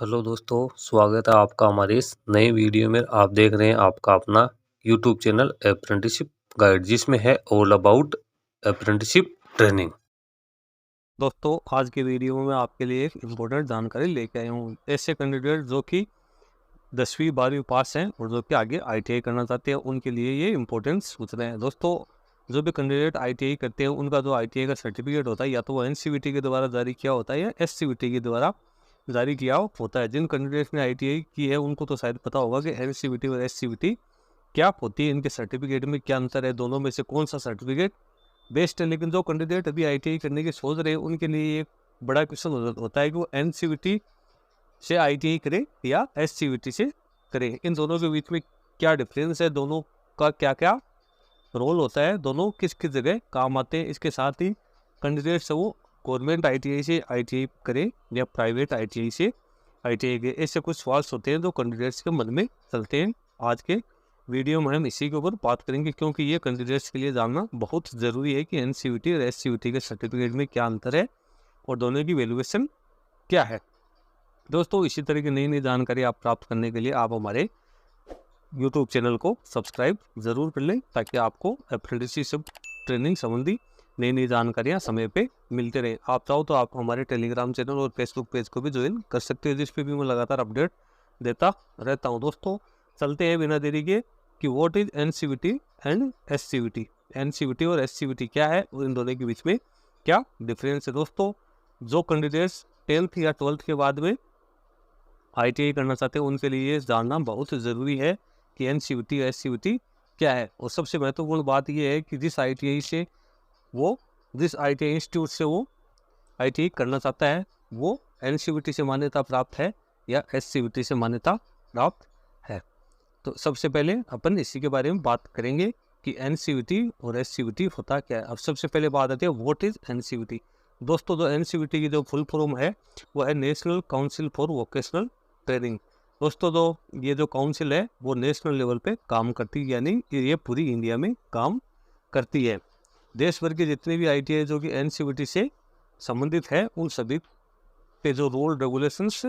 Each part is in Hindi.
हेलो दोस्तों, स्वागत है आपका हमारे इस नए वीडियो में। आप देख रहे हैं आपका अपना यूट्यूब चैनल अप्रेंटिसशिप गाइड, जिसमें है ऑल अबाउट अप्रेंटिसशिप ट्रेनिंग। दोस्तों आज के वीडियो में मैं आपके लिए एक इम्पोर्टेंट जानकारी लेके आया हूँ। ऐसे कैंडिडेट जो कि 10वीं 12वीं पास हैं और जो कि आगे ITI करना चाहते हैं, उनके लिए ये इम्पोर्टेंट सूच रहे हैं। दोस्तों जो भी कैंडिडेट ITI करते हैं, उनका जो ITI का सर्टिफिकेट होता है, या तो वो NCVT के द्वारा जारी किया होता है या SCVT के द्वारा जारी किया होता है। जिन कैंडिडेट्स ने ITI की है उनको तो शायद पता होगा कि NCVT और SCVT क्या होती है, इनके सर्टिफिकेट में क्या अंतर है, दोनों में से कौन सा सर्टिफिकेट बेस्ट है। लेकिन जो कैंडिडेट अभी ITI करने की सोच रहे हैं, उनके लिए एक बड़ा क्वेश्चन होता है कि वो NCVT से ITI करे या SCVT से करे। इन दोनों के बीच में क्या डिफरेंस है, दोनों का क्या क्या रोल होता है, दोनों किस किस जगह काम आते हैं। इसके साथ ही कैंडिडेट से वो गवर्नमेंट ITI से ITI करे या प्राइवेट ITI से ITI करे, ऐसे कुछ सवाल होते हैं जो कैंडिडेट्स के मन में चलते हैं। आज के वीडियो में हम इसी के ऊपर बात करेंगे, क्योंकि ये कैंडिडेट्स के लिए जानना बहुत ज़रूरी है कि NCVT और SCVT के सर्टिफिकेट में क्या अंतर है और दोनों की वैल्यूएशन क्या है। दोस्तों इसी तरह की नई नई जानकारी आप प्राप्त करने के लिए आप हमारे YouTube चैनल को सब्सक्राइब ज़रूर कर लें, ताकि आपको अप्रेंटिसशिप ट्रेनिंग संबंधी नई नई जानकारियाँ समय पे मिलते रहें। आप चाहो तो आप हमारे टेलीग्राम चैनल और फेसबुक पेज को भी ज्वाइन कर सकते हो, जिस पे भी मैं लगातार अपडेट देता रहता हूँ। दोस्तों चलते हैं बिना देरी के कि what is NCVT and SCVT। NCVT और SCVT क्या है और इन दोनों के बीच में क्या डिफरेंस है। दोस्तों जो कैंडिडेट्स 10th या 12th के बाद में ITI करना चाहते हैं, उनके लिए जानना बहुत ज़रूरी है कि NCVT और SCVT क्या है। और सबसे महत्वपूर्ण बात यह है कि जिस ITI इंस्टीट्यूट से वो ITI करना चाहता है, वो NCVT से मान्यता प्राप्त है या SCVT से मान्यता प्राप्त है। तो सबसे पहले अपन इसी के बारे में बात करेंगे कि NCVT और SCVT होता क्या है। अब सबसे पहले बात आती है व्हाट इज NCVT। दोस्तों जो NCVT की जो फुल फॉर्म है वो है national council for vocational training. दोस्तों ये जो काउंसिल है वो नेशनल लेवल पे काम करती है, यानी ये पूरी इंडिया में काम करती है। देश भर के जितने भी ITI जो कि NCVT से संबंधित है, उन सभी पे जो रूल रेगुलेशंस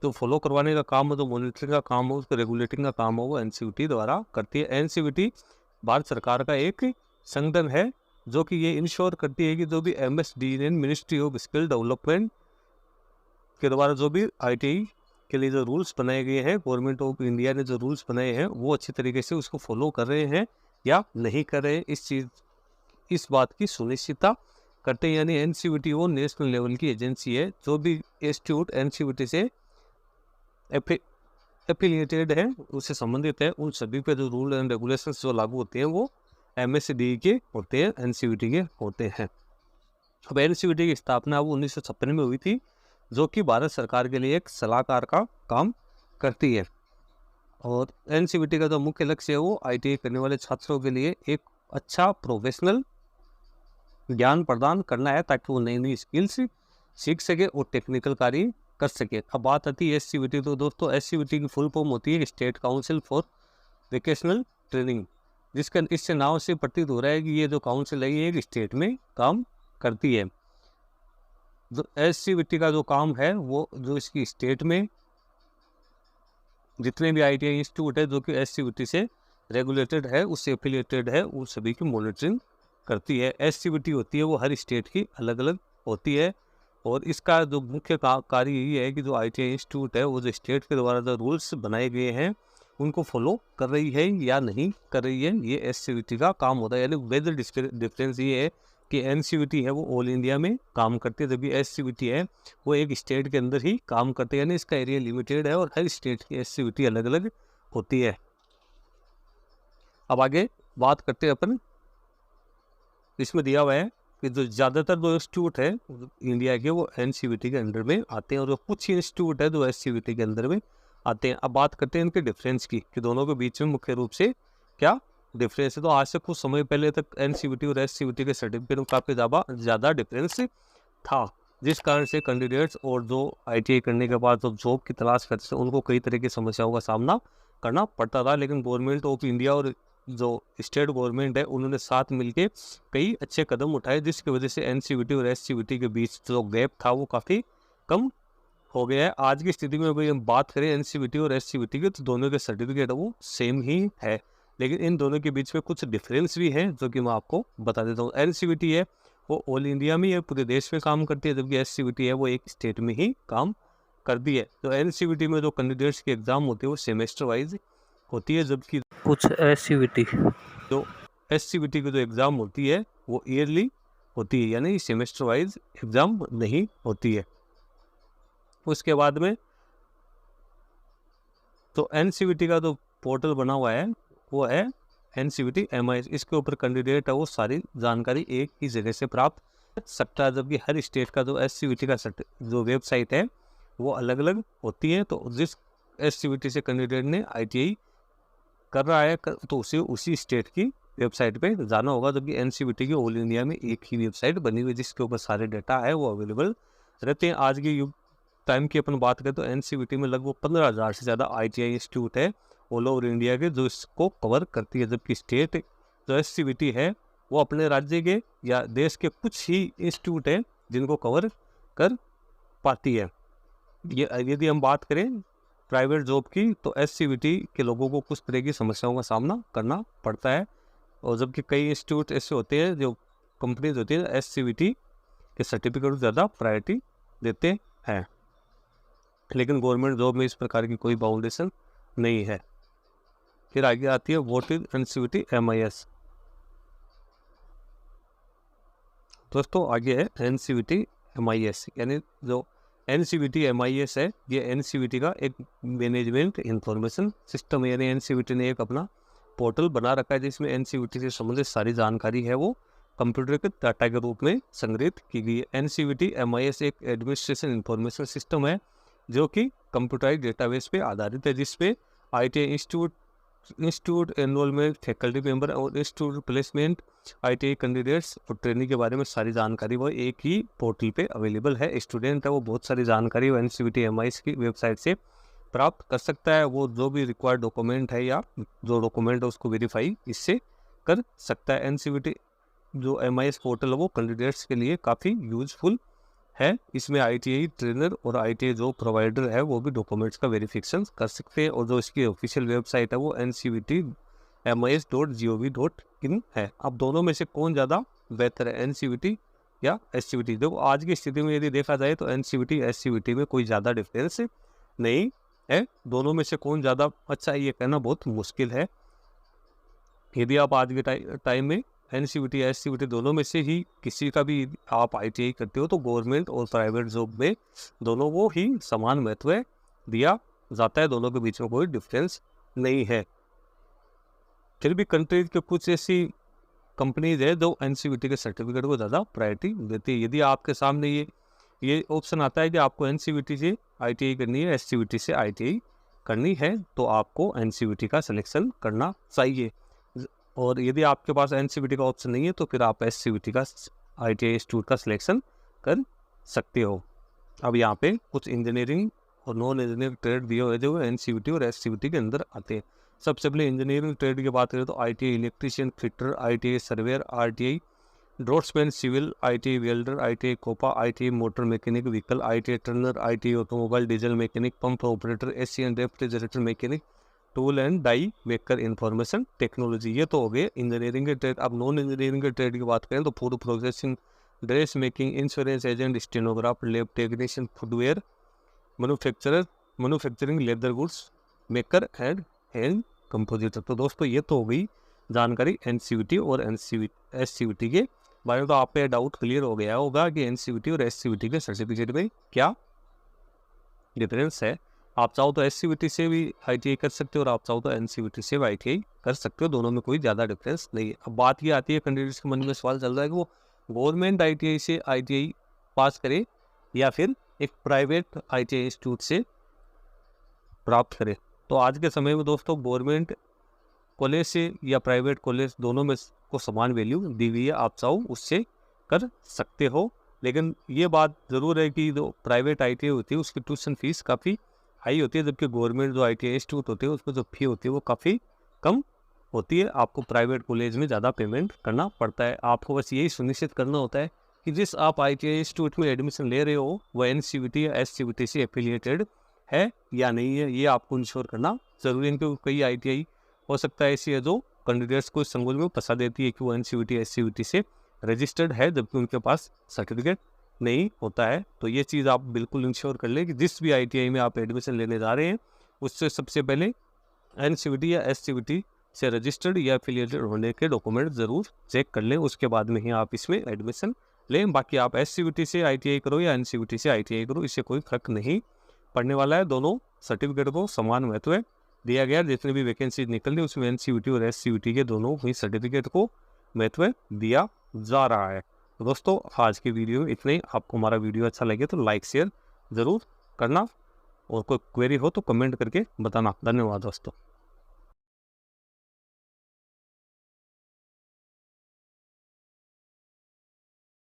तो फॉलो करवाने का काम है, जो मॉनिटरिंग का काम हो, उसको रेगुलेटिंग का काम हो, वो NCVT द्वारा करती है। NCVT भारत सरकार का एक संगठन है जो कि ये इंश्योर करती है कि जो भी MSD ministry of skill development के द्वारा जो भी ITI के लिए जो रूल्स बनाए गए हैं, गवर्नमेंट ऑफ इंडिया ने जो रूल्स बनाए हैं, वो अच्छी तरीके से उसको फॉलो कर रहे हैं या नहीं कर रहे हैं, इस बात की सुनिश्चितता करते हैं। यानी NCVT वो नेशनल लेवल की एजेंसी है। जो भी इंस्टीट्यूट NCVT से एफिलिएटेड है, उससे संबंधित है, उन सभी पे जो रूल एंड रेगुलेशंस जो लागू होते हैं वो MSD के होते हैं, NCVT के होते हैं। अब NCVT की स्थापना वो 1956 में हुई थी, जो कि भारत सरकार के लिए एक सलाहकार का काम करती है। और NCVT का जो मुख्य लक्ष्य है वो ITI करने वाले छात्रों के लिए एक अच्छा प्रोफेशनल ज्ञान प्रदान करना है, ताकि वो नई नई स्किल्स सीख सके और टेक्निकल कार्य कर सके। अब बात आती है SCVT। तो दोस्तों SCVT की फुल फॉर्म होती है state council for vocational training, जिसका इससे नाम से प्रतीत हो रहा है कि ये जो काउंसिल है ये एक स्टेट में काम करती है। जो SCVT का जो काम है वो जो इसकी स्टेट में जितने भी ITI इंस्टीट्यूट है जो कि SCVT से रेगुलेटेड है, उससे एफिलिएटेड है, उन सभी की मॉनिटरिंग करती है। SCVT होती है वो हर स्टेट की अलग अलग होती है, और इसका जो मुख्य कार्य यही है कि जो ITI इंस्टीट्यूट है वो जो स्टेट के द्वारा जो रूल्स बनाए गए हैं उनको फॉलो कर रही है या नहीं कर रही है, ये SCVT का काम होता है। यानी मेजर डिफरेंस ये है कि NCVT है वो ऑल इंडिया में काम करती है, जबकि SCVT है वो एक स्टेट के अंदर ही काम करते हैं, यानी इसका एरिया लिमिटेड है और हर स्टेट की SCVT अलग अलग होती है। अब आगे बात करते हैं अपन, इसमें दिया हुआ है कि जो ज़्यादातर जो इंस्टीट्यूट है इंडिया के वो NCVT के अंडर में आते हैं, और जो कुछ इंस्टीट्यूट है जो SCVT के अंदर में आते हैं। अब बात करते हैं इनके डिफरेंस की कि दोनों के बीच में मुख्य रूप से क्या डिफरेंस है। तो आज से कुछ समय पहले तक NCVT और SCVT के सर्टिफिकेट में काफ़ी ज़्यादा डिफरेंस था, जिस कारण से कैंडिडेट्स और जो ITI करने के बाद जो जॉब की तलाश करते थे उनको कई तरह की समस्याओं का सामना करना पड़ता था। लेकिन गवर्नमेंट ऑफ इंडिया और जो स्टेट गवर्नमेंट है उन्होंने साथ मिलके कई अच्छे कदम उठाए, जिसकी वजह से NCVT और SCVT के बीच जो गैप था वो काफ़ी कम हो गया है। आज की स्थिति में अगर हम बात करें एनसीवीटी और एससीवीटी की, तो दोनों के सर्टिफिकेट वो सेम ही है, लेकिन इन दोनों के बीच में कुछ डिफरेंस भी है जो कि मैं आपको बता देता हूँ। एनसीवीटी है वो ऑल इंडिया में या पूरे देश में काम करती है, जबकि एससीवीटी है वो एक स्टेट में ही काम करती है। तो एनसीवीटी में जो कैंडिडेट्स की एग्जाम होती है वो सेमेस्टर वाइज होती है, जबकि कुछ एससीवीटी जो एससीवीटी की जो एग्ज़ाम होती है वो ईयरली होती है, यानी सेमेस्टर वाइज एग्ज़ाम नहीं होती है। उसके बाद में तो एनसीवीटी का जो पोर्टल बना हुआ है वो है एनसीवीटी MIS। इसके ऊपर कैंडिडेट है वो सारी जानकारी एक ही जगह से प्राप्त कर सकता है, जबकि हर स्टेट का जो एससीवीटी का जो वेबसाइट है वो अलग अलग होती है। तो जिस एससीवीटी से कैंडिडेट ने ITI कर रहा है तो उसे उसी स्टेट की वेबसाइट पे जाना होगा, जबकि एनसीवीटी की ऑल इंडिया में एक ही वेबसाइट बनी हुई है जिसके ऊपर सारे डाटा है वो अवेलेबल रहते हैं। आज के युग टाइम की अपन बात करें तो एनसीवीटी में लगभग 15,000 से ज़्यादा ITI इंस्टीट्यूट है ऑल ओवर इंडिया के, जो इसको कवर करती है, जबकि स्टेट जो एससीवीटी है वो अपने राज्य के या देश के कुछ ही इंस्टीट्यूट है जिनको कवर कर पाती है। ये यदि हम बात करें प्राइवेट जॉब की, तो एससीवीटी के लोगों को कुछ तरह की समस्याओं का सामना करना पड़ता है, और जबकि कई इंस्टीट्यूट ऐसे होते हैं जो कंपनीज होती है एससीवीटी के सर्टिफिकेट को ज़्यादा प्रायोरिटी देते हैं, लेकिन गवर्नमेंट जॉब में इस प्रकार की कोई बाउंडेशन नहीं है। फिर आगे आती है व्हाट इज एनसीवीटी MIS। दोस्तों आगे है एनसीवीटी MIS, यानी जो एनसीवीटी MIS है ये एनसीवीटी का एक मैनेजमेंट इंफॉर्मेशन सिस्टम है, यानी एनसीवीटी ने एक अपना पोर्टल बना रखा है जिसमें एनसीवीटी से संबंधित सारी जानकारी है वो कंप्यूटर के डाटा के रूप में संग्रहित की गई है। एनसीवीटी MIS एक एडमिनिस्ट्रेशन इंफॉर्मेशन सिस्टम है जो कि कंप्यूटराइज डेटाबेस पे आधारित है, जिसपे ITI institute enrolment, faculty member और इंस्टीट्यूट प्लेसमेंट, ITI कैंडिडेट्स और ट्रेनिंग के बारे में सारी जानकारी वो एक ही पोर्टल पे अवेलेबल है। स्टूडेंट है वो बहुत सारी जानकारी वो एनसीवीटी MIS की वेबसाइट से प्राप्त कर सकता है। वो जो भी रिक्वायर्ड डॉक्यूमेंट है या जो डॉक्यूमेंट है उसको वेरीफाई इससे कर सकता है। एनसीवीटी जो MIS पोर्टल है वो कैंडिडेट्स के लिए काफ़ी यूजफुल है। इसमें ITI ट्रेनर और ITI जो प्रोवाइडर है वो भी डॉक्यूमेंट्स का वेरिफिकेशन कर सकते हैं, और जो इसकी ऑफिशियल वेबसाइट है वो ncvtmis.gov.in है। अब दोनों में से कौन ज़्यादा बेहतर है, एनसीवीटी या एससीवीटी? देखो आज की स्थिति में यदि देखा जाए तो एनसीवीटी एससीवीटी में कोई ज़्यादा डिफरेंस नहीं है। दोनों में से कौन ज़्यादा अच्छा है ये कहना बहुत मुश्किल है। यदि आप आज के टाइम में एनसीवीटी या एससीवीटी दोनों में से ही किसी का भी आप ITI करते हो तो गवर्नमेंट और प्राइवेट जॉब में दोनों को ही समान महत्व दिया जाता है, दोनों के बीच में कोई डिफरेंस नहीं है। फिर भी कंट्रीज के कुछ ऐसी कंपनीज है जो एनसीवीटी के सर्टिफिकेट को ज़्यादा प्रायोरिटी देती है। यदि आपके सामने ये ऑप्शन आता है कि आपको एनसीवीटी से ITI करनी है, एससीवीटी से ITI करनी है, तो आपको एनसीवीटी का सिलेक्शन करना चाहिए, और यदि आपके पास एनसीवीटी का ऑप्शन नहीं है तो फिर आप एससीवीटी का ITI इंस्टीट्यूट का सिलेक्शन कर सकते हो। अब यहाँ पे कुछ इंजीनियरिंग और नॉन इंजीनियरिंग ट्रेड दिए हुए जो एनसीवीटी और एससीवीटी के अंदर आते हैं। सबसे पहले इंजीनियरिंग ट्रेड की बात करें तो ITI electrician, fitter, ITI surveyor, RTI draughtsman civil, ITI welder, ITI COPA, ITI motor mechanic vehicle, ITI turner, ITI automobile diesel mechanic, pump operator, Asian refrigerator mechanic, tool and die maker information technology. ये तो हो गए इंजीनियरिंग के ट्रेड। अब नॉन इंजीनियरिंग के ट्रेड की बात करें तो food processing, dress making, insurance agent, stenographer, lab technician, footwear manufacturing, leather goods maker and hand compositor. तो दोस्तों ये तो हो गई जानकारी एनसीवीटी और एससीवीटी के बारे में। तो आप पे डाउट क्लियर हो गया होगा कि एनसीवीटी और एससीवीटी के सर्टिफिकेट में क्या डिफरेंस है। आप चाहो तो एससीवीटी से भी ITI कर सकते हो और आप चाहो तो एनसीवीटी से भी ITI कर सकते हो, दोनों में कोई ज़्यादा डिफरेंस नहीं है। अब बात ये आती है कैंडिडेट्स के मन में सवाल चल रहा है कि वो गवर्नमेंट ITI से ITI पास करे या फिर एक प्राइवेट ITI इंस्टीट्यूट से प्राप्त करे। तो आज के समय में दोस्तों गवर्नमेंट कॉलेज से या प्राइवेट कॉलेज दोनों में को समान वैल्यू दी हुई है, आप चाहो उससे कर सकते हो। लेकिन ये बात ज़रूर है कि जो प्राइवेट ITI होती है उसकी ट्यूशन फीस काफ़ी हाई होती है, जबकि गवर्नमेंट जो ITI इंस्टीट्यूट होते हैं उसमें जो फी होती है वो काफ़ी कम होती है। आपको प्राइवेट कॉलेज में ज़्यादा पेमेंट करना पड़ता है। आपको बस यही सुनिश्चित करना होता है कि जिस आप ITI इंस्टीट्यूट में एडमिशन ले रहे हो वह NCVT या SCVT से एफिलिएटेड है या नहीं है, ये आपको इंश्योर करना ज़रूरी है। क्योंकि कई ITI हो सकता है ऐसी है जो कैंडिडेट्स को इस संगोल में फंसा देती है कि वो NCVT SCVT से रजिस्टर्ड है जबकि उनके पास सर्टिफिकेट नहीं होता है। तो ये चीज़ आप बिल्कुल इंश्योर कर लें कि जिस भी ITI में आप एडमिशन लेने जा रहे हैं उससे सबसे पहले NCVT या SCVT से रजिस्टर्ड या एफिलिएटेड होने के डॉक्यूमेंट ज़रूर चेक कर लें, उसके बाद में ही आप इसमें एडमिशन लें। बाकी आप SCVT से ITI करो या NCVT से ITI करो, इससे कोई फर्क नहीं पड़ने वाला है। दोनों सर्टिफिकेट को समान महत्व दिया गया। जितनी भी वैकेंसी निकल रही है उसमें NCVT और SCVT के दोनों ही सर्टिफिकेट को महत्व दिया जा रहा है। तो दोस्तों आज की वीडियो में इतने ही। आपको हमारा वीडियो अच्छा लगे तो लाइक शेयर ज़रूर करना और कोई क्वेरी हो तो कमेंट करके बताना। धन्यवाद दोस्तों।